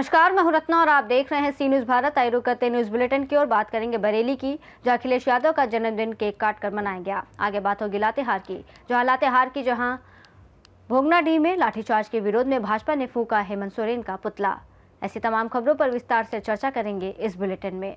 नमस्कार, मैं हूं रत्ना और आप देख रहे हैं सी न्यूज भारत। आइए रुक करते न्यूज बुलेटिन की ओर। बात करेंगे बरेली की, जहां अखिलेश यादव का जन्मदिन केक काटकर मनाया गया। आगे बात होगी लातेहार की, जहां भोगनाडीह में लाठीचार्ज के विरोध में भाजपा ने फूंका हेमंत सोरेन का पुतला। ऐसी तमाम खबरों पर विस्तार से चर्चा करेंगे इस बुलेटिन में।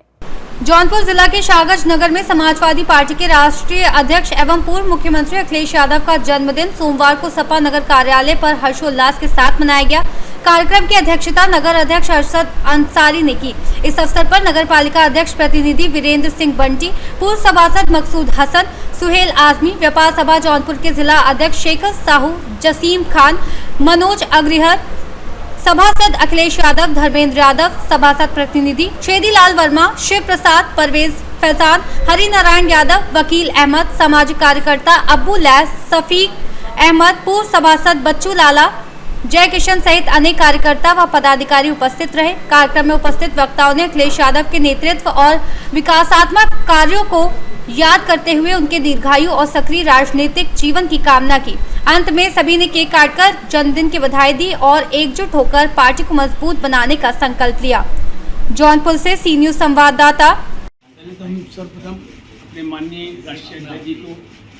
जौनपुर जिला के शाहगंज नगर में समाजवादी पार्टी के राष्ट्रीय अध्यक्ष एवं पूर्व मुख्यमंत्री अखिलेश यादव का जन्मदिन सोमवार को सपा नगर कार्यालय पर हर्षोल्लास के साथ मनाया गया। कार्यक्रम की अध्यक्षता नगर अध्यक्ष अरशद अंसारी ने की। इस अवसर पर नगर पालिका अध्यक्ष प्रतिनिधि वीरेंद्र सिंह बंटी, पूर्व सभासद मकसूद हसन, सुहेल आजमी, व्यापार सभा जौनपुर के जिला अध्यक्ष शेखर साहू, जसीम खान, मनोज अग्रहर, सभासद अखिलेश यादव, धर्मेंद्र यादव, सभासद प्रतिनिधि शेदीलाल वर्मा, शिव प्रसाद, परवेज फैजान, हरि नारायण यादव, वकील अहमद, सामाजिक कार्यकर्ता अब्बू लैस, सफीक अहमद, पूर्व सभासद बच्चू लाला, जय किशन सहित अनेक कार्यकर्ता व पदाधिकारी उपस्थित रहे। कार्यक्रम में उपस्थित वक्ताओं ने अखिलेश यादव के नेतृत्व और विकासात्मक कार्यों को याद करते हुए उनके दीर्घायु और सक्रिय राजनीतिक जीवन की कामना की। अंत में सभी ने केक काटकर जन्मदिन की बधाई दी और एकजुट होकर पार्टी को मजबूत बनाने का संकल्प लिया। जौनपुर से सी न्यूज संवाददाता। सर्वप्रथम अपने माननीय राष्ट्रीय अध्यक्ष जी को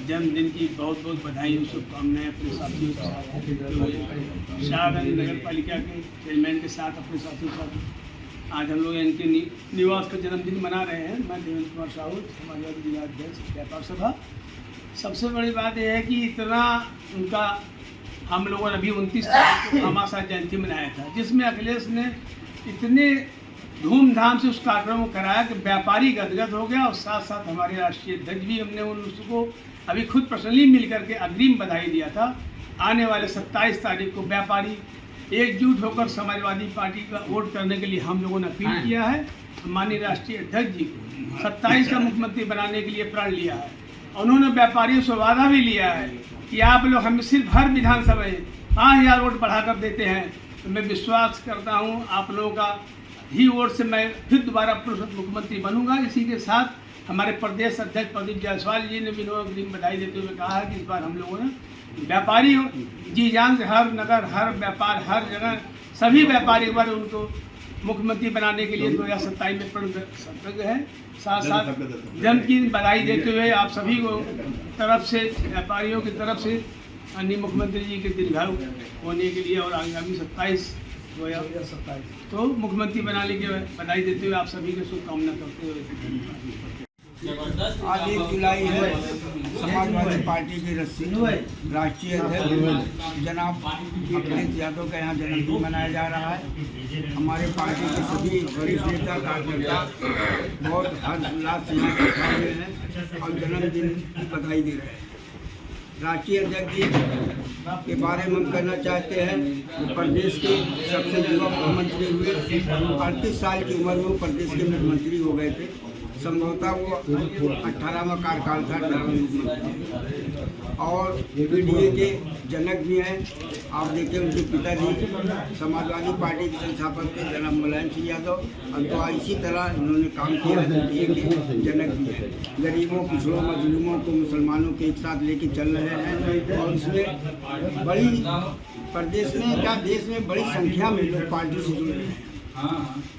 जन्मदिन की बहुत बहुत बधाई और शुभकामनाएं अपने साथियों के साथ शाहगंज नगर पालिका के चेयरमैन के साथ अपने साथियों के साथ आज हम लोग इनके निवास पर जन्मदिन मना रहे हैं। मैं देवेंद्र कुमार साहू, समाजवादी जिला अध्यक्ष व्यापार सभा। सबसे बड़ी बात यह है कि इतना उनका हम लोगों ने अभी 29 तारीख को हमारा जयंती मनाया था, जिसमें अखिलेश ने इतने धूमधाम से उस कार्यक्रम को कराया कि व्यापारी गदगद हो गया और साथ साथ हमारे राष्ट्रीय अध्यक्ष भी हमने उसको अभी खुद पर्सनली मिल करके अग्रिम बधाई दिया था। आने वाले 27 तारीख को व्यापारी एकजुट होकर समाजवादी पार्टी का वोट करने के लिए हम लोगों ने अपील किया है। माननीय राष्ट्रीय अध्यक्ष जी को 27 का मुख्यमंत्री बनाने के लिए प्रण लिया है। उन्होंने व्यापारियों से वादा भी लिया है कि आप लोग हमें सिर्फ हर विधानसभा में 5000 वोट बढ़ाकर देते हैं, तो मैं विश्वास करता हूँ आप लोगों का ही वोट से मैं फिर दोबारा मुख्यमंत्री बनूंगा। इसी के साथ हमारे प्रदेश अध्यक्ष प्रदीप जायसवाल जी ने भी अग्रिम बधाई देते हुए कहा है कि इस बार हम लोगों ने व्यापारी जी जान से हर नगर, हर व्यापार, हर जगह सभी व्यापारी बार उनको मुख्यमंत्री बनाने के लिए 2027 में प्रण है। साथ साथ जन्म की बधाई देते हुए आप सभी को तरफ से, व्यापारियों की तरफ से माननीय मुख्यमंत्री जी के दीर्घायु होने के लिए और आगामी 2027 तो मुख्यमंत्री बनाने की बधाई देते हुए आप सभी को शुभकामना करते हुए आज 1 जुलाई है। समाजवादी पार्टी की राष्ट्रीय अध्यक्ष जनाब अखिलेश यादव का यहाँ जन्मदिन मनाया जा रहा है। हमारे पार्टी के सभी वरिष्ठ नेता कार्यकर्ता बहुत हर्षोल्लास से यहाँ इकट्ठा हुए हैं और जन्मदिन की बधाई दे रहे हैं। राष्ट्रीय अध्यक्ष जी के बारे में हम कहना चाहते हैं, प्रदेश के सबसे युवा मुख्यमंत्री हुए। 38 साल की उम्र में प्रदेश के मुख्यमंत्री हो गए थे। संभवतः वो 18वां कार्यकाल था, 18वां मुख्यमंत्री और पीडीए के जनक भी हैं। आप देखें उनके पिताजी समाजवादी पार्टी के संस्थापक थे जनाब मुलायम सिंह यादव, और तो इसी तरह उन्होंने काम किया। पीडीए के जनक भी हैं। गरीबों, पिछड़ों, मजलूमों को, मुसलमानों के एक साथ लेके चल रहे हैं और इसमें बड़ी प्रदेश में क्या देश में बड़ी संख्या में लोग पार्टी से जुड़े हैं।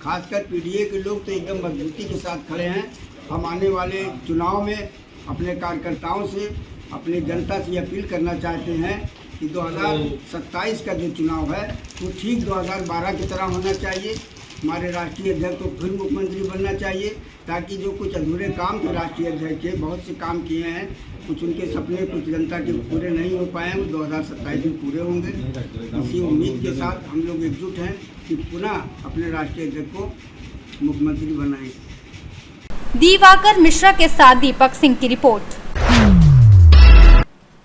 खासकर पीडीए के लोग तो एकदम मजबूती के साथ खड़े हैं। हम आने वाले चुनाव में अपने कार्यकर्ताओं से, अपने जनता से अपील करना चाहते हैं कि 2027 का जो चुनाव है वो ठीक 2012 की तरह होना चाहिए। हमारे राष्ट्रीय अध्यक्ष को फिर मुख्यमंत्री बनना चाहिए, ताकि जो कुछ अधूरे काम थे राष्ट्रीय अध्यक्ष के, बहुत से काम किए हैं, कुछ उनके सपने कुछ जनता के पूरे नहीं हो पाए हैं, वो 2027 में पूरे होंगे। इसी उम्मीद के साथ हम लोग एकजुट हैं कि पुनः अपने राष्ट्रीय अध्यक्ष को मुख्यमंत्री बनाएं। दिवाकर मिश्रा के साथ दीपक सिंह की रिपोर्ट।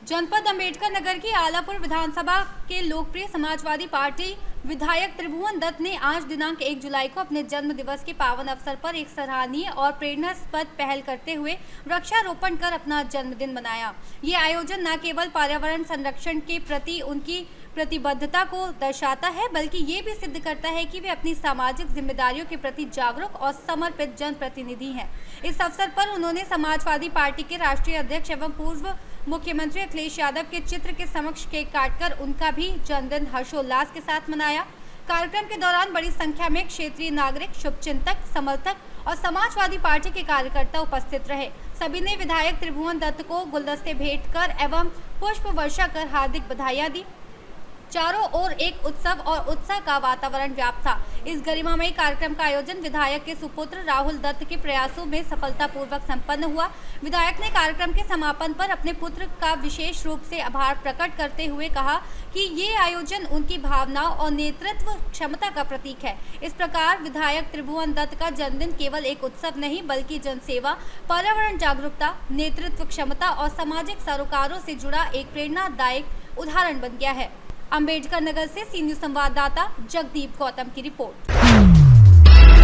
जनपद अंबेडकर नगर की आलापुर विधानसभा के लोकप्रिय समाजवादी पार्टी विधायक त्रिभुवन दत्त ने आज दिनांक 1 जुलाई को अपने जन्म दिवस के पावन अवसर पर एक सराहनीय और प्रेरणास्पद पहल करते हुए वृक्षारोपण कर अपना जन्मदिन मनाया। ये आयोजन न केवल पर्यावरण संरक्षण के प्रति उनकी प्रतिबद्धता को दर्शाता है, बल्कि ये भी सिद्ध करता है कि वे अपनी सामाजिक जिम्मेदारियों के प्रति जागरूक और समर्पित जनप्रतिनिधि हैं। इस अवसर पर उन्होंने समाजवादी पार्टी के राष्ट्रीय अध्यक्ष एवं पूर्व मुख्यमंत्री अखिलेश यादव के चित्र के समक्ष केक काटकर उनका भी जन्मदिन हर्षोल्लास के साथ मनाया। कार्यक्रम के दौरान बड़ी संख्या में क्षेत्रीय नागरिक, शुभचिंतक, समर्थक और समाजवादी पार्टी के कार्यकर्ता उपस्थित रहे। सभी ने विधायक त्रिभुवन दत्त को गुलदस्ते भेंट कर एवं पुष्प वर्षा कर हार्दिक बधाइयां दी। चारों ओर एक उत्सव और उत्साह का वातावरण व्याप्त था। इस गरिमामयी कार्यक्रम का आयोजन विधायक के सुपुत्र राहुल दत्त के प्रयासों में सफलतापूर्वक संपन्न हुआ। विधायक ने कार्यक्रम के समापन पर अपने पुत्र का विशेष रूप से आभार प्रकट करते हुए कहा कि ये आयोजन उनकी भावनाओं और नेतृत्व क्षमता का प्रतीक है। इस प्रकार विधायक त्रिभुवन दत्त का जन्मदिन केवल एक उत्सव नहीं बल्कि जनसेवा, पर्यावरण जागरूकता, नेतृत्व क्षमता और सामाजिक सरोकारों से जुड़ा एक प्रेरणादायक उदाहरण बन गया है। अम्बेडकर नगर से सी न्यूज़ संवाददाता जगदीप गौतम की रिपोर्ट।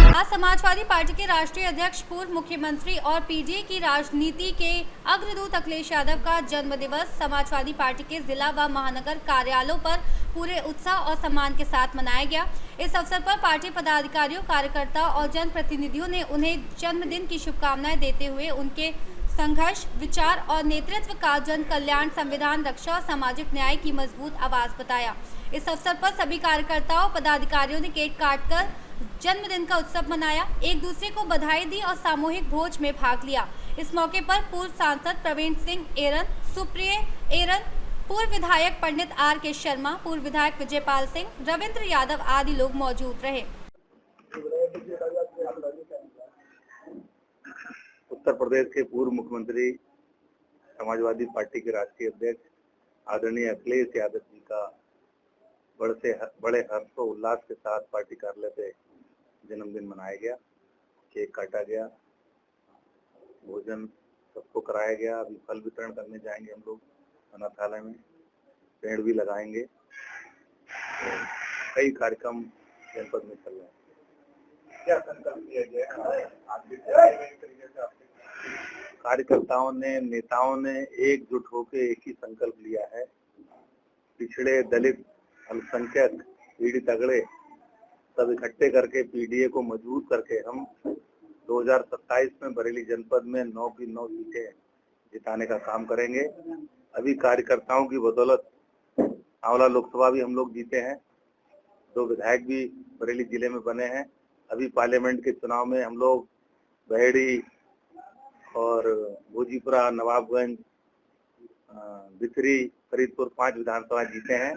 आज समाजवादी पार्टी के राष्ट्रीय अध्यक्ष, पूर्व मुख्यमंत्री और पीडीए की राजनीति के अग्रदूत अखिलेश यादव का जन्म दिवस समाजवादी पार्टी के जिला व महानगर कार्यालयों पर पूरे उत्साह और सम्मान के साथ मनाया गया। इस अवसर पर पार्टी पदाधिकारियों, कार्यकर्ता और जनप्रतिनिधियों ने उन्हें जन्मदिन की शुभकामनाएं देते हुए उनके संघर्ष, विचार और नेतृत्व का जन कल्याण, संविधान रक्षा और सामाजिक न्याय की मजबूत आवाज बताया। इस अवसर पर सभी कार्यकर्ताओं, पदाधिकारियों ने केक काटकर जन्मदिन का उत्सव मनाया, एक दूसरे को बधाई दी और सामूहिक भोज में भाग लिया। इस मौके पर पूर्व सांसद प्रवीण सिंह एरन, सुप्रिय एरन, पूर्व विधायक पंडित आर के शर्मा, पूर्व विधायक विजयपाल सिंह, रविंद्र यादव आदि लोग मौजूद रहे। उत्तर प्रदेश के पूर्व मुख्यमंत्री, समाजवादी पार्टी के राष्ट्रीय अध्यक्ष आदरणीय अखिलेश यादव जी का बड़े हर्षोल्लास के साथ पार्टी कार्यालय पे जन्मदिन मनाया गया। केक काटा गया, भोजन सबको कराया गया। अभी फल वितरण करने जाएंगे हम लोग अनाथालय में, पेड़ भी लगाएंगे। तो कई कार्यक्रम जनपद में चल रहे हैं। क्या संकल्प लिया गया? कार्यकर्ताओं ने, नेताओं ने एकजुट होकर एक ही संकल्प लिया है। पिछड़े, दलित, अल्पसंख्यक, पीड़ित, अगड़े सब इकट्ठे करके पीडीए को मजबूत करके हम 2027 में बरेली जनपद में 9 की 9 सीटें जिताने का काम करेंगे। अभी कार्यकर्ताओं की बदौलत आंवला लोकसभा भी हम लोग जीते हैं, 2 विधायक भी बरेली जिले में बने हैं। अभी पार्लियामेंट के चुनाव में हम लोग बहेड़ी और भोजीपुरा, नवाबगंज, बिथरी, फरीदपुर 5 विधानसभा जीते हैं।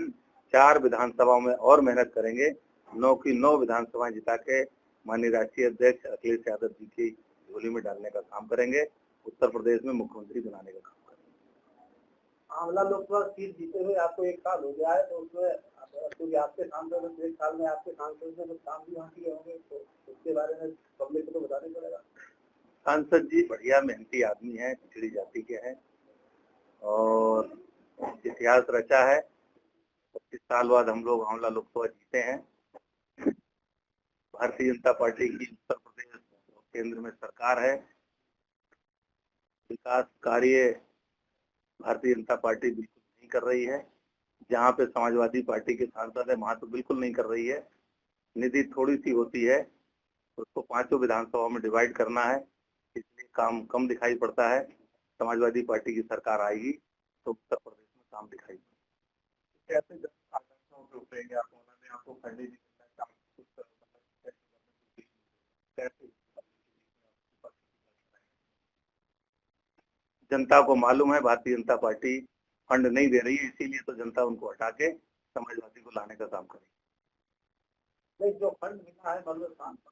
4 विधानसभाओं में और मेहनत करेंगे। 9 की 9 विधानसभाएं जिता के माननीय राष्ट्रीय अध्यक्ष अखिलेश यादव जी की झोली में डालने का काम करेंगे। उत्तर प्रदेश में मुख्यमंत्री बनाने का काम करेंगे। आंवला लोकसभा सीट जीते हुए आपको 1 साल हो गया है, तो उसमें क्योंकि आपके सांसद 1 साल में आपके सांसद ने कुछ काम भी वहाँ किए होंगे, तो उसके बारे में पब्लिक को तो बताना पड़ेगा। सांसद जी बढ़िया मेहनती आदमी हैं, पिछड़ी जाति के हैं और इतिहास रचा है। 25 साल बाद हम लोग आंवला लोकसभा जीते हैं। भारतीय जनता पार्टी की उत्तर प्रदेश और केंद्र में सरकार है। विकास कार्य भारतीय जनता पार्टी बिल्कुल नहीं कर रही है। जहाँ पे समाजवादी पार्टी के सांसद है वहां तो बिल्कुल नहीं कर रही है। निधि थोड़ी सी होती है, उसको 5 विधानसभाओं में डिवाइड करना है, इसलिए काम कम दिखाई पड़ता है। समाजवादी पार्टी की सरकार आएगी तो उत्तर प्रदेश में काम दिखाई पड़ेगा। कैसे उठेंगे आप? उन्होंने आपको फंडिंग जनता को मालूम है भारतीय जनता पार्टी फंड नहीं दे रही है, इसीलिए तो जनता उनको हटा के समाजवादी को लाने का काम करेगी। नहीं, जो फंड मिला है मतलब सांसद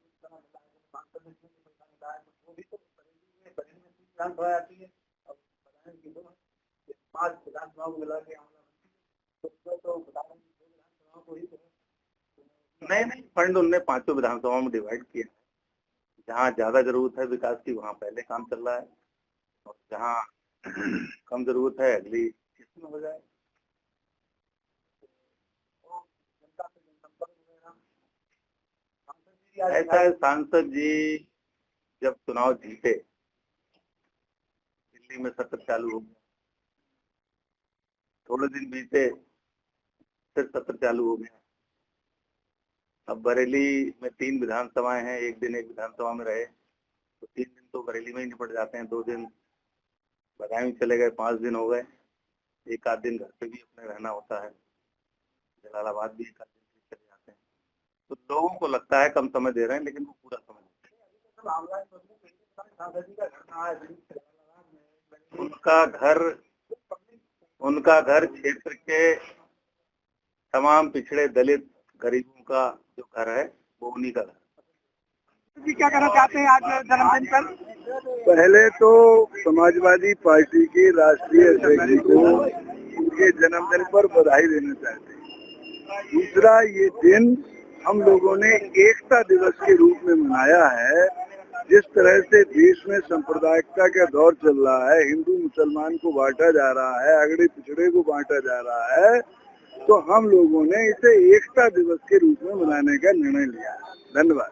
मिला है वो भी तो बरेली में 3 विधानसभा आती है। अब बताएं कि 5 विधानसभाओं को मिला के तो बताएं 2 विधानसभाओं को ही नहीं, फंड उनने 5 विधानसभाओं में डिवाइड किया है। जहाँ ज्यादा जरूरत है विकास की वहाँ पहले काम चल रहा है और जहाँ कम जरूरत है अगली किस्त में हो जाए। ऐसा है, सांसद जी जब चुनाव जीते दिल्ली में सत्र चालू हो गया, थोड़े दिन बीते फिर सत्र चालू हो गया। अब बरेली में 3 विधानसभाएं हैं, एक दिन एक विधानसभा में रहे तो 3 दिन तो बरेली में ही निपट जाते हैं। 2 दिन बदायूं चले गए, 5 दिन हो गए। 1 आध दिन घर पे भी अपने रहना होता है, जलालाबाद भी 1 आध दिन चले जाते हैं। तो लोगों को लगता है कम समय दे रहे हैं, लेकिन वो पूरा समय उनका घर क्षेत्र के तमाम पिछड़े दलित गरीबों का जो घर है वो उन्हीं का घर। क्या कहना चाहते हैं आज जन्मदिन पर? पहले तो समाजवादी पार्टी के राष्ट्रीय अध्यक्ष को उनके जन्मदिन पर बधाई देना चाहते हैं। दूसरा, ये दिन हम लोगों ने एकता दिवस के रूप में मनाया है। जिस तरह से देश में सांप्रदायिकता का दौर चल रहा है, हिंदू मुसलमान को बांटा जा रहा है, अगड़े पिछड़े को बांटा जा रहा है, तो हम लोगों ने इसे एकता दिवस के रूप में मनाने का निर्णय लिया है। धन्यवाद।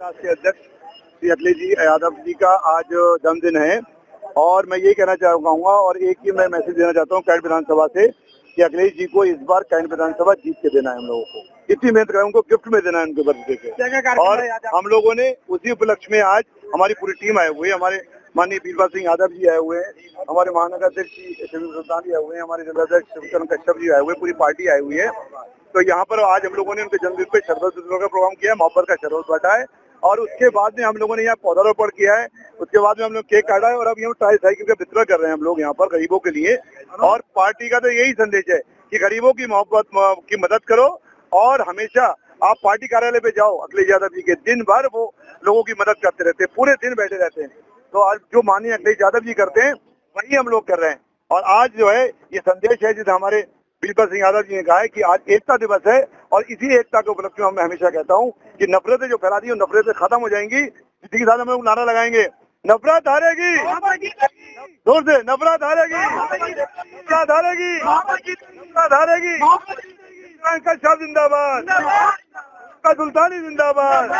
राष्ट्रीय अध्यक्ष श्री अखिलेश जी यादव जी का आज जन्मदिन है और मैं ये कहना चाहूँगा और एक ही मैं मैसेज देना चाहता हूँ कैंट विधानसभा से कि अखिलेश जी को इस बार कैंट विधानसभा जीत के देना है हम लोगों को। इतनी मेहनत करें, उनको गिफ्ट में देना है उनके बर्थडे पे। और हम लोगों ने उसी उपलक्ष्य में आज हमारी पूरी टीम आए हुए, हमारे माननीय वीरभद्र सिंह यादव जी आए हुए हैं, हमारे महानगर अध्यक्ष शिविर सुल्तान जी आए हुए हैं, हमारे जिलाध्यक्ष शिवचरण कश्यप जी आए हुए, पूरी पार्टी आई हुई है। तो यहाँ पर आज हम लोगों ने उनके जन्मदिन पे शरबत वितरण का प्रोग्राम किया है, मोहब्बत का शरबत बांटा है और उसके बाद में हम लोगों ने यहाँ पौधारोपण किया है। उसके बाद में हम लोग केक काटा है और अब यहाँ ट्राईसाइकिल का वितरण कर रहे हैं हम लोग यहाँ पर गरीबों के लिए। और पार्टी का तो यही संदेश है कि गरीबों की मोहब्बत की मदद करो और हमेशा आप पार्टी कार्यालय पे जाओ। अखिलेश यादव जी के दिन भर वो लोगों की मदद करते रहते हैं, पूरे दिन बैठे रहते हैं। तो आज जो माननीय अखिलेश यादव जी करते हैं वही हम लोग कर रहे हैं। और आज जो है ये संदेश है जिसे हमारे वीरभद्र सिंह यादव जी ने कहा है कि आज एकता दिवस है और इसी एकता के उपलक्ष्य में मैं हमेशा कहता हूँ कि नफरतें जो फैला दी नफरतें खत्म हो जाएंगी। इसी के साथ हम लोग नारा लगाएंगे, नफरत हारेगी, जोर से नफरत हारेगी, नफरत हारेगी, नफरत हारेगी। कश्यप जिंदाबाद, सुल्तानी जिंदाबाद,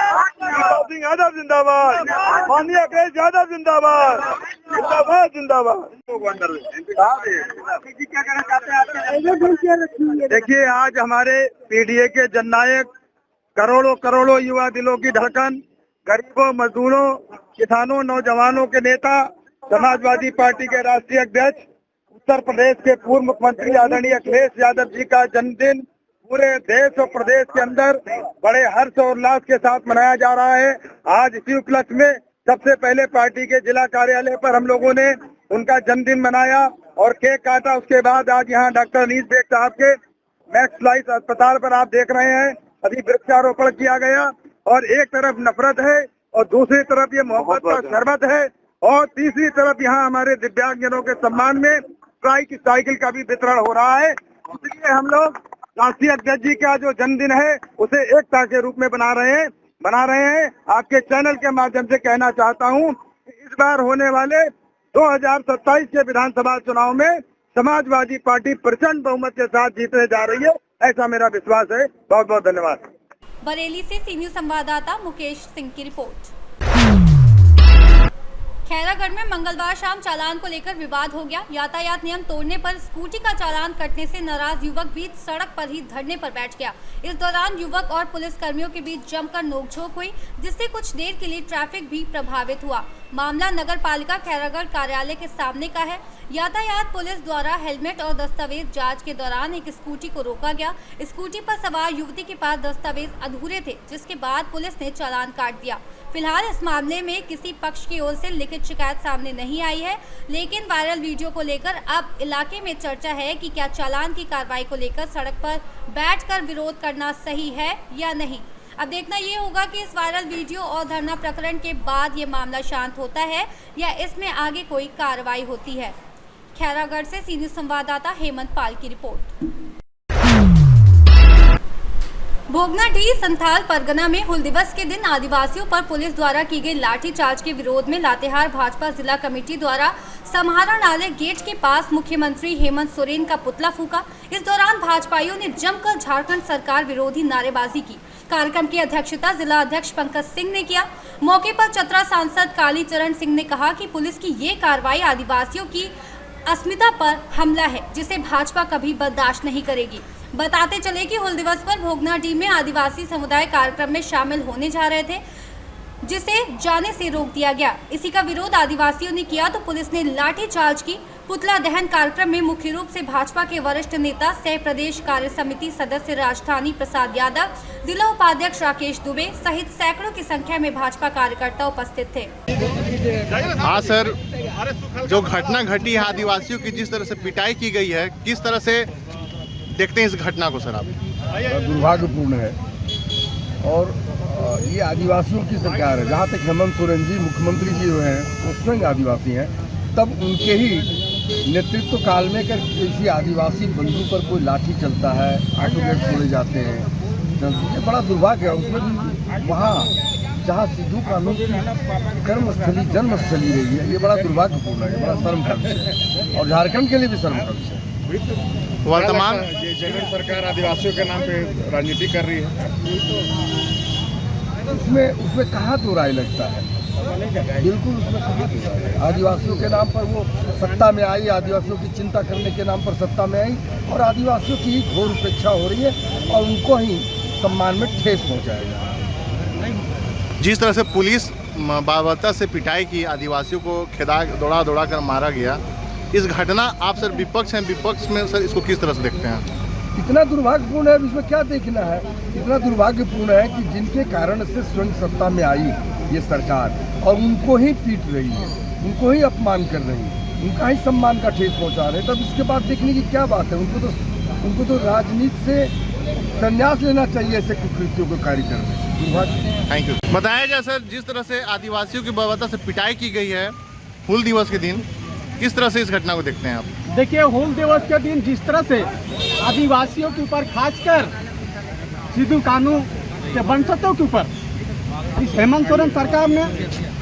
सिंह यादव जिंदाबाद, माननीय अखिलेश यादव जिंदाबाद, जिंदाबाद जिंदाबाद। क्या कहना चाहते हैं? देखिए, आज हमारे पीडीए के जननायक, करोड़ों करोड़ों युवा दिलों की धड़कन, गरीबों, मजदूरों, किसानों, नौजवानों के नेता, समाजवादी पार्टी के राष्ट्रीय अध्यक्ष, उत्तर प्रदेश के पूर्व मुख्यमंत्री आदरणीय अखिलेश यादव जी का जन्मदिन पूरे देश और प्रदेश के अंदर बड़े हर्ष और उल्लास के साथ मनाया जा रहा है। आज इसी उपलक्ष्य में सबसे पहले पार्टी के जिला कार्यालय पर हम लोगों ने उनका जन्मदिन मनाया और केक काटा। उसके बाद आज यहाँ डॉक्टर अनीस बेग साहब के मैक्स लाइफ अस्पताल पर आप देख रहे हैं अभी वृक्षारोपण किया गया। और एक तरफ नफरत है और दूसरी तरफ ये मोहब्बत का शरबत है और तीसरी तरफ यहाँ हमारे दिव्यांगजनों के सम्मान में साइकिल का भी वितरण हो रहा है। इसलिए हम लोग राष्ट्रीय अध्यक्ष जी का जो जन्मदिन है उसे एकता के रूप में बना रहे हैं। आपके चैनल के माध्यम से कहना चाहता हूं कि इस बार होने वाले 2027 के विधानसभा चुनाव में समाजवादी पार्टी प्रचंड बहुमत के साथ जीतने जा रही है, ऐसा मेरा विश्वास है। बहुत बहुत धन्यवाद। बरेली से सी न्यूज संवाददाता मुकेश सिंह की रिपोर्ट। खैरागढ़ में मंगलवार शाम चालान को लेकर विवाद हो गया। यातायात नियम तोड़ने पर स्कूटी का चालान कटने से नाराज युवक बीच सड़क पर ही धरने पर बैठ गया। इस दौरान युवक और पुलिस कर्मियों के बीच जमकर नोकझोंक हुई, जिससे कुछ देर के लिए ट्रैफिक भी प्रभावित हुआ। मामला नगर पालिका खैरागढ़ कार्यालय के सामने का है। यातायात पुलिस द्वारा हेलमेट और दस्तावेज जांच के दौरान एक स्कूटी को रोका गया। स्कूटी पर सवार युवती के पास दस्तावेज अधूरे थे, जिसके बाद पुलिस ने चालान काट दिया। फिलहाल इस मामले में किसी पक्ष की ओर से लिखित शिकायत सामने नहीं आई है, लेकिन वायरल वीडियो को लेकर अब इलाके में चर्चा है कि क्या चालान की कार्रवाई को लेकर सड़क पर बैठकर विरोध करना सही है या नहीं। अब देखना ये होगा कि इस वायरल वीडियो और धरना प्रकरण के बाद ये मामला शांत होता है या इसमें आगे कोई कार्रवाई होती है। खैरागढ़ से सी न्यूज संवाददाता हेमंत पाल की रिपोर्ट। भोगनाडीह संथाल परगना में हुल दिवस के दिन आदिवासियों पर पुलिस द्वारा की गई लाठीचार्ज के विरोध में लातेहार भाजपा जिला कमेटी द्वारा समाहरणालय गेट के पास मुख्यमंत्री हेमंत सोरेन का पुतला फूका। इस दौरान भाजपाइयों ने जमकर झारखंड सरकार विरोधी नारेबाजी की। कार्यक्रम की अध्यक्षता जिला अध्यक्ष पंकज सिंह ने किया। मौके पर चतरा सांसद कालीचरण सिंह ने कहा कि पुलिस की ये कार्रवाई आदिवासियों की अस्मिता पर हमला है, जिसे भाजपा कभी बर्दाश्त नहीं करेगी। बताते चले कि हुल दिवस पर भोगनाडीह में आदिवासी समुदाय कार्यक्रम में शामिल होने जा रहे थे, जिसे जाने से रोक दिया गया। इसी का विरोध आदिवासियों ने किया तो पुलिस ने लाठीचार्ज की। पुतला दहन कार्यक्रम में मुख्य रूप से भाजपा के वरिष्ठ नेता सह प्रदेश कार्य समिति सदस्य राजधानी प्रसाद यादव, जिला उपाध्यक्ष राकेश दुबे सहित सैकड़ों की संख्या में भाजपा कार्यकर्ता उपस्थित थे। हाँ सर, जो घटना घटी है आदिवासियों की, जिस तरह से पिटाई की गई है, किस तरह से देखते हैं इस घटना को सर आप? दुर्भाग्यपूर्ण है और ये आदिवासियों की सरकार है। जहाँ तक हेमंत सोरेन जी मुख्यमंत्री जी जो हैं वो स्वयं आदिवासी हैं, तब उनके ही नेतृत्व काल में कर किसी आदिवासी बंधु पर कोई लाठी चलता है, आंसू गैस छोड़े जाते हैं, ये बड़ा दुर्भाग्य है। उसमें भी वहाँ जहाँ सिद्धू कानून की कर्मस्थली जन्मस्थली रही है, ये बड़ा दुर्भाग्यपूर्ण है, बड़ा शर्म का विषय है और झारखंड के लिए भी शर्म का विषय है। वर्तमान जगन सरकार आदिवासियों के नाम पे राजनीति कर रही है, उसमें कहाँ दो राय लगता है? बिल्कुल उसमें कहाँ दो राय है? आदिवासियों के नाम पर वो सत्ता में आई, आदिवासियों की चिंता करने के नाम पर सत्ता में आई और आदिवासियों की ही घोर उपेक्षा हो रही है और उनको ही सम्मान में ठेस पहुँचाया जा रहा है। जिस तरह से पुलिस बावता से पिटाई की, आदिवासियों को खेदा दौड़ा कर मारा गया, इस घटना आप सर विपक्ष हैं, विपक्ष में सर इसको किस तरह से देखते हैं? इतना दुर्भाग्यपूर्ण है, इसमें क्या देखना है? इतना दुर्भाग्यपूर्ण है कि जिनके कारण से स्वयं सत्ता में आई ये सरकार और उनको ही पीट रही है, उनको ही अपमान कर रही है, उनका ही सम्मान का ठेस पहुंचा रहे हैं, तब इसके बाद देखने की क्या बात है? उनको तो राजनीति से संन्यास लेना चाहिए ऐसे कुकृत्यों को कार्य करने से। दुर्भाग्य। Thank you. बताया जाए सर, जिस तरह से आदिवासियों की बर्बरता से पिटाई की गई है हूल दिवस के दिन, किस तरह से इस घटना को देखते हैं आप? देखिए, हूल दिवस के दिन जिस तरह से आदिवासियों के ऊपर, खासकर सिद्धू कानू के वंशजों के ऊपर इस हेमंत सोरेन सरकार ने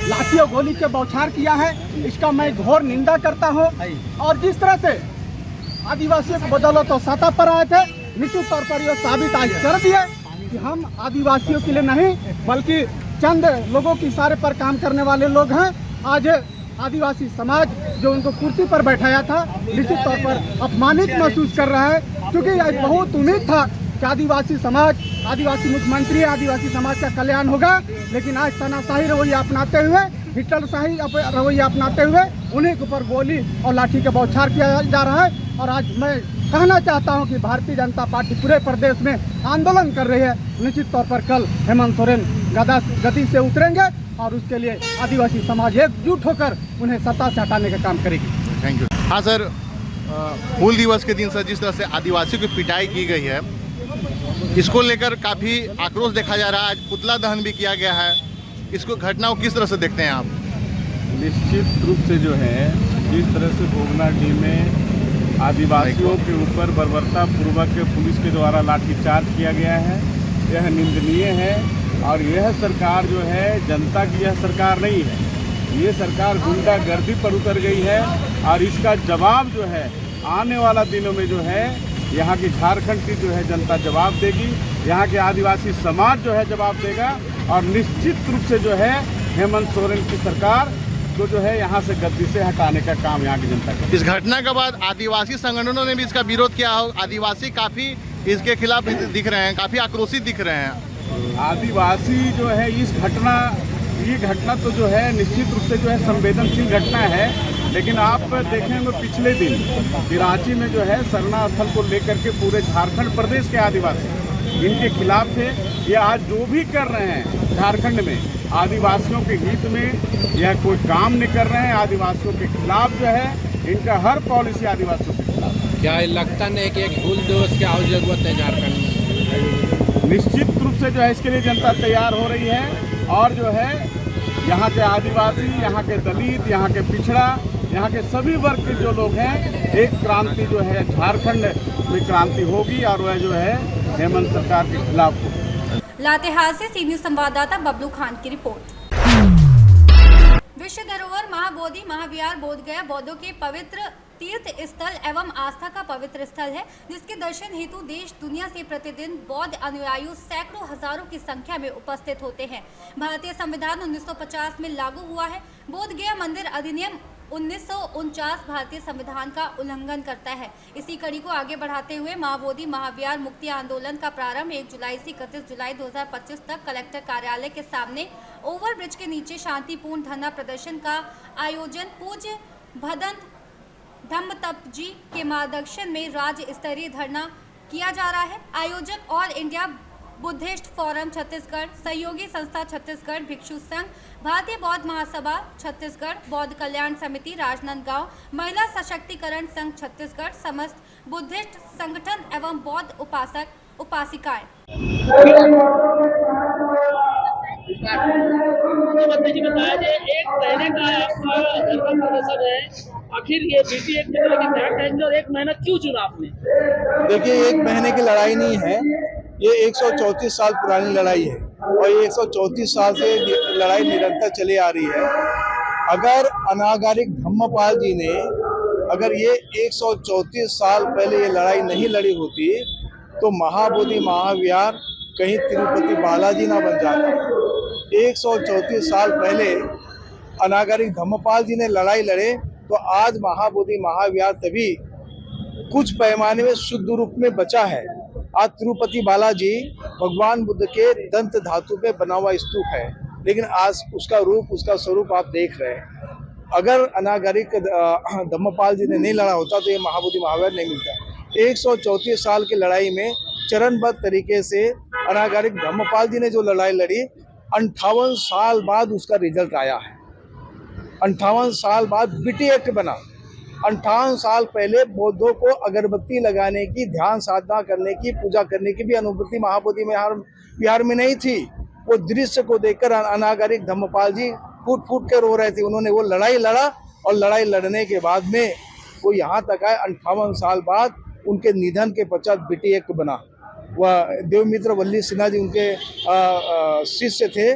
लाठी और गोली के बौछार किया है, इसका मैं घोर निंदा करता हूं। और जिस तरह से आदिवासियों को बदौलत तो सत्ता पर आए थे, निश्चित तौर पर यह साबित आज कर दिया कि हम आदिवासियों के लिए नहीं बल्कि चंद लोगों के इशारे पर काम करने वाले लोग हैं। आज आदिवासी समाज जो उनको कुर्सी पर बैठाया था, निश्चित तौर पर अपमानित महसूस कर रहा है, क्योंकि आज बहुत उम्मीद था कि आदिवासी समाज, आदिवासी मुख्यमंत्री, आदिवासी समाज का कल्याण होगा, लेकिन आज तानाशाही रवैया अपनाते हुए, हिटलरशाही रवैया अपनाते हुए उन्हीं के ऊपर गोली और लाठी के बौछार किया जा रहा है। और आज मैं कहना चाहता हूं कि भारतीय जनता पार्टी पूरे प्रदेश में आंदोलन कर रही है। निश्चित तौर पर कल हेमंत सोरेन गद्दी से उतरेंगे और उसके लिए आदिवासी समाज एकजुट होकर उन्हें सत्ता से हटाने का काम करेगी। Thank you. हाँ सर, हूल दिवस के दिन सर जिस तरह से आदिवासियों की पिटाई की गई है, इसको लेकर काफ़ी आक्रोश देखा जा रहा है। आज पुतला दहन भी किया गया है, इसको घटना को किस तरह से देखते हैं आप? निश्चित रूप से जो है, जिस तरह से भोगनाडीह में आदिवासियों के ऊपर बर्बरता पूर्वक पुलिस के द्वारा लाठीचार्ज किया गया है, यह निंदनीय है। और यह सरकार जो है जनता की यह सरकार नहीं है, ये सरकार गुंडागर्दी पर उतर गई है और इसका जवाब जो है आने वाला दिनों में जो है यहाँ की झारखंड की जो है जनता जवाब देगी, यहाँ के आदिवासी समाज जो है जवाब देगा और निश्चित रूप से जो है हेमंत सोरेन की सरकार को जो है यहाँ से गद्दी से हटाने का काम यहाँ की जनता का। इस घटना के बाद आदिवासी संगठनों ने भी इसका विरोध किया हो, आदिवासी काफ़ी इसके खिलाफ दिख रहे हैं, काफ़ी आक्रोशित दिख रहे हैं। आदिवासी जो है ये घटना तो जो है निश्चित रूप से जो है संवेदनशील घटना है, लेकिन आप देखेंगे पिछले दिन रांची में जो है सरना स्थल को लेकर के पूरे झारखंड प्रदेश के आदिवासी इनके खिलाफ थे। ये आज जो भी कर रहे हैं झारखंड में आदिवासियों के हित में यह कोई काम नहीं कर रहे हैं, आदिवासियों के खिलाफ जो है इनका हर पॉलिसी आदिवासियों के खिलाफ। क्या लगता नहीं कि एक हूल दिवस की और जरूरत है झारखंड में? निश्चित रूप से जो है इसके लिए जनता तैयार हो रही है और जो है यहाँ के आदिवासी, यहाँ के दलित, यहाँ के पिछड़ा, यहाँ के सभी वर्ग के जो लोग हैं, एक क्रांति जो है झारखंड में क्रांति होगी और वह जो है हेमंत सरकार के खिलाफ होगी। लातेहार से सी न्यूज़ संवाददाता बबलू खान की रिपोर्ट। विश्व धरोहर महाबोधि महाविहार बोधगया बौद्धों के पवित्र तीर्थ स्थल एवं आस्था का पवित्र स्थल है, जिसके दर्शन हेतु देश दुनिया से प्रतिदिन बौद्ध अनुयायी सैकड़ों हजारों की संख्या में उपस्थित होते हैं। भारतीय संविधान 1950 में लागू हुआ है। बोधगया मंदिर अधिनियम 1949 भारतीय संविधान का उल्लंघन करता है। इसी कड़ी को आगे बढ़ाते हुए महाबोधि महाविहार मुक्ति आंदोलन का प्रारंभ 1 जुलाई से 31 जुलाई 2025 तक कलेक्टर कार्यालय के सामने ओवरब्रिज के नीचे शांतिपूर्ण धरना प्रदर्शन का आयोजन पूज्य भदंत धम्मतप जी के मार्गदर्शन में राज्य स्तरीय धरना किया जा रहा है। आयोजक all India Buddhist forum Chhattisgarh, सहयोगी संस्था छत्तीसगढ़ भिक्षु संघ, भारतीय बौद्ध महासभा छत्तीसगढ़, बौद्ध कल्याण समिति राजनांदगांव, महिला सशक्तिकरण संघ छत्तीसगढ़, समस्त बुद्धिस्ट संगठन एवं बौद्ध उपासक उपासिकाएं। मुख्यमंत्री जी बताया कि 1 महीने का आपका धरना प्रदर्शन है, आखिर ये बीटी एक्ट के तहत और 1 महीना क्यों चुना आपने? देखिए, 1 महीने की लड़ाई नहीं है, ये 134 साल पुरानी लड़ाई है और ये 134 साल से लड़ाई निरंतर चली आ रही है। अगर अनागारिक धम्मपाल जी ने अगर ये 134 साल पहले ये लड़ाई नहीं लड़ी होती तो महाबोधि महाविहार कहीं तिरुपति बालाजी ना बन जाता। 134 साल पहले अनागारिक धम्मपाल जी ने लड़ाई लड़े तो आज महाबोधि महाविहार तभी कुछ पैमाने में शुद्ध रूप में बचा है। आज तिरुपति बालाजी भगवान बुद्ध के दंत धातु पे बना हुआ स्तूप है, लेकिन आज उसका रूप, उसका स्वरूप आप देख रहे हैं। अगर अनागारिक धम्मपाल जी ने नहीं लड़ा होता तो ये महाबोधि महाविहार नहीं मिलता। 134 साल की लड़ाई में चरणबद्ध तरीके से अनागारिक धम्मपाल जी ने जो लड़ाई लड़ी, 58 साल बाद उसका रिजल्ट आया है। 58 साल बाद बीटी एक्ट बना। 58 साल पहले बौद्धों को अगरबत्ती लगाने की, ध्यान साधना करने की, पूजा करने की भी अनुमति महाबोधि विहार में नहीं थी। वो दृश्य को देखकर अनागारिक धम्मपाल जी फूट फूट के रो रहे थे। उन्होंने वो लड़ाई लड़ा और लड़ाई लड़ने के बाद में वो यहाँ तक आए। 58 साल बाद उनके निधन के पश्चात बीटी एक्ट बना। वह देवमित्र वल्ली सिन्हा जी उनके शिष्य थे।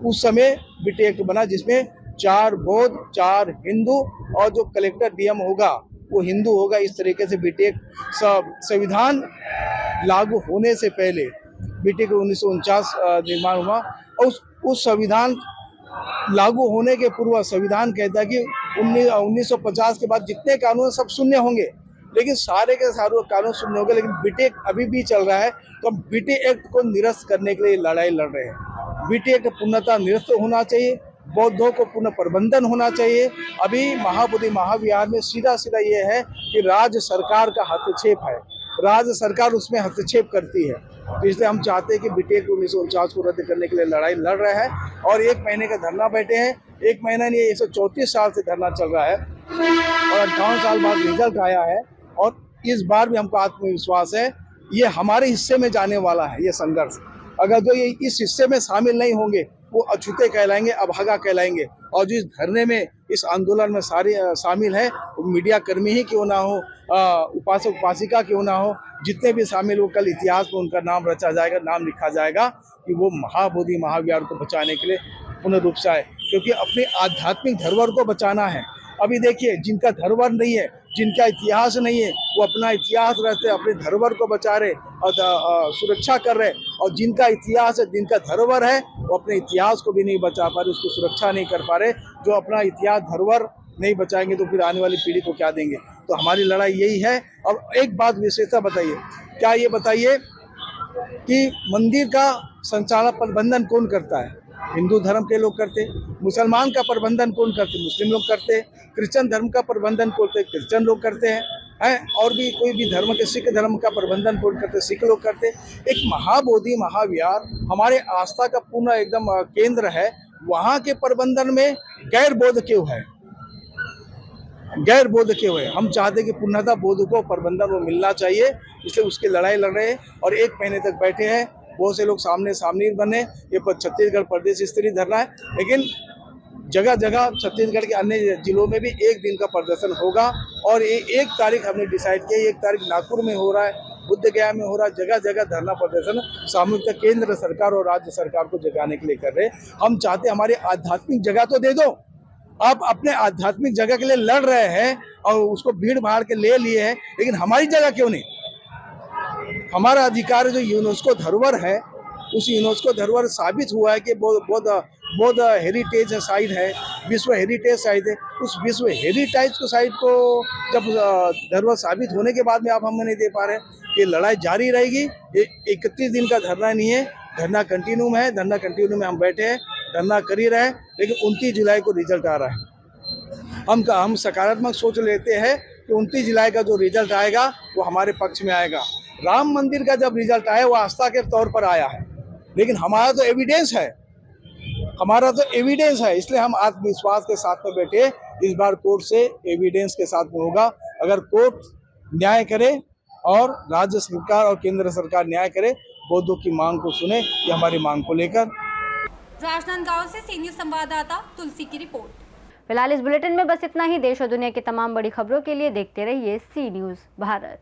उस समय बीटी एक्ट बना जिसमें 4 बौद्ध, 4 हिंदू और जो कलेक्टर डीएम होगा वो हिंदू होगा। इस तरीके से बीटी एक्ट संविधान लागू होने से पहले बीटी एक्ट 1949 निर्माण हुआ और उस संविधान लागू होने के पूर्व संविधान कहता है कि 1950 के बाद जितने कानून सब शून्य होंगे, लेकिन सारे के सारे कानून शून्य होंगे। लेकिन बीटी एक्ट अभी भी चल रहा है तो हम बीटी एक्ट को निरस्त करने के लिए लड़ाई लड़ रहे हैं। बीटी एक्ट पूर्णतः निरस्त होना चाहिए, बौद्धों को पुनः प्रबंधन होना चाहिए। अभी महाबोधि महाविहार में सीधा सीधा ये है कि राज्य सरकार का हस्तक्षेप है, राज्य सरकार उसमें हस्तक्षेप करती है। तो इसलिए हम चाहते हैं कि बीटी एक्ट 1949 को रद्द करने के लिए लड़ाई लड़ रहे हैं और 1 महीने का धरना बैठे हैं। 1 महीना नहीं, 134 साल से धरना चल रहा है और 58 साल बाद रिजल्ट आया है। और इस बार भी हमको आत्मविश्वास है ये हमारे हिस्से में जाने वाला है। ये संघर्ष अगर जो ये इस हिस्से में शामिल नहीं होंगे वो अछूते कहलाएंगे, अभागा कहलाएंगे। और जिस धरने में, इस आंदोलन में सारे शामिल है, मीडिया कर्मी ही क्यों ना हो, उपासक उपासिका क्यों ना हो, जितने भी शामिल हो, कल इतिहास में उनका नाम रचा जाएगा, नाम लिखा जाएगा कि वो महाबोधि महाविहार को बचाने के लिए पुनः रूप से आए, क्योंकि अपने आध्यात्मिक धरोहर को बचाना है। अभी देखिए, जिनका धरोहर नहीं है, जिनका इतिहास नहीं है, वो अपना इतिहास रहते अपने धरोहर को बचा रहे और सुरक्षा कर रहे, और जिनका इतिहास है, जिनका धरोहर है, वो अपने इतिहास को भी नहीं बचा पा रहे, उसको सुरक्षा नहीं कर पा रहे। जो अपना इतिहास धरोहर नहीं बचाएंगे तो फिर आने वाली पीढ़ी को क्या देंगे। तो हमारी लड़ाई यही है। और एक बात विशेषता बताइए, क्या ये बताइए कि मंदिर का संचालन प्रबंधन कौन करता है? हिंदू धर्म के लोग करते। मुसलमान का प्रबंधन कौन करते? मुस्लिम लोग करते। क्रिश्चियन धर्म का प्रबंधन कौन करते? क्रिश्चियन लोग करते हैं। और भी कोई भी धर्म के, सिख धर्म का प्रबंधन कौन करते? सिख लोग करते। एक महाबोधि महाविहार हमारे आस्था का पूर्ण एकदम केंद्र है। वहाँ के प्रबंधन में गैर बौद्ध क्यों है? गैर बौद्ध क्यों है? हम चाहते कि पूर्णतः बौद्ध को प्रबंधन वो मिलना चाहिए, इसलिए उसकी लड़ाई लड़ रहे हैं और 1 महीने तक बैठे हैं। बहुत से लोग सामने बने। ये छत्तीसगढ़ प्रदेश स्तरीय धरना है, लेकिन जगह जगह छत्तीसगढ़ के अन्य जिलों में भी 1 दिन का प्रदर्शन होगा। और ये 1 तारीख हमने डिसाइड किया, 1 तारीख नागपुर में हो रहा है, बुद्ध गया में हो रहा है। जगह जगह धरना प्रदर्शन सामूहिक केंद्र सरकार और राज्य सरकार को जगाने के लिए कर रहे हैं। हम चाहते हमारी आध्यात्मिक जगह तो दे दो। आप अपने आध्यात्मिक जगह के लिए लड़ रहे हैं और उसको भीड़ भाड़ के ले लिए हैं, लेकिन हमारी जगह क्यों नहीं? हमारा अधिकार जो यूनेस्को धरोहर है, उस यूनेस्को धरोहर साबित हुआ है कि बौद्ध हेरिटेज साइट है, विश्व हेरिटेज साइट है। उस विश्व हेरिटेज को साइट को जब धरोहर साबित होने के बाद में आप हमें नहीं दे पा रहे, ये लड़ाई जारी रहेगी। ये 31 दिन का धरना नहीं है, धरना कंटिन्यू में है। धरना कंटिन्यू में हम बैठे हैं, धरना कर ही रहे हैं, लेकिन 29 जुलाई को रिजल्ट आ रहा है। हम सकारात्मक सोच लेते हैं कि 29 जुलाई का जो रिजल्ट आएगा वो हमारे पक्ष में आएगा। राम मंदिर का जब रिजल्ट आया वो आस्था के तौर पर आया है, लेकिन हमारा तो एविडेंस है, इसलिए हम आत्मविश्वास के साथ में बैठे। इस बार कोर्ट से एविडेंस के साथ में होगा। अगर कोर्ट न्याय करे और राज्य सरकार और केंद्र सरकार न्याय करे, बौद्धों की मांग को सुने, ये हमारी मांग को लेकर। राजनांदगांव से सी न्यूज़ संवाददाता तुलसी की रिपोर्ट। फिलहाल इस बुलेटिन में बस इतना ही। देश और दुनिया की तमाम बड़ी खबरों के लिए देखते रहिए सी न्यूज़ भारत।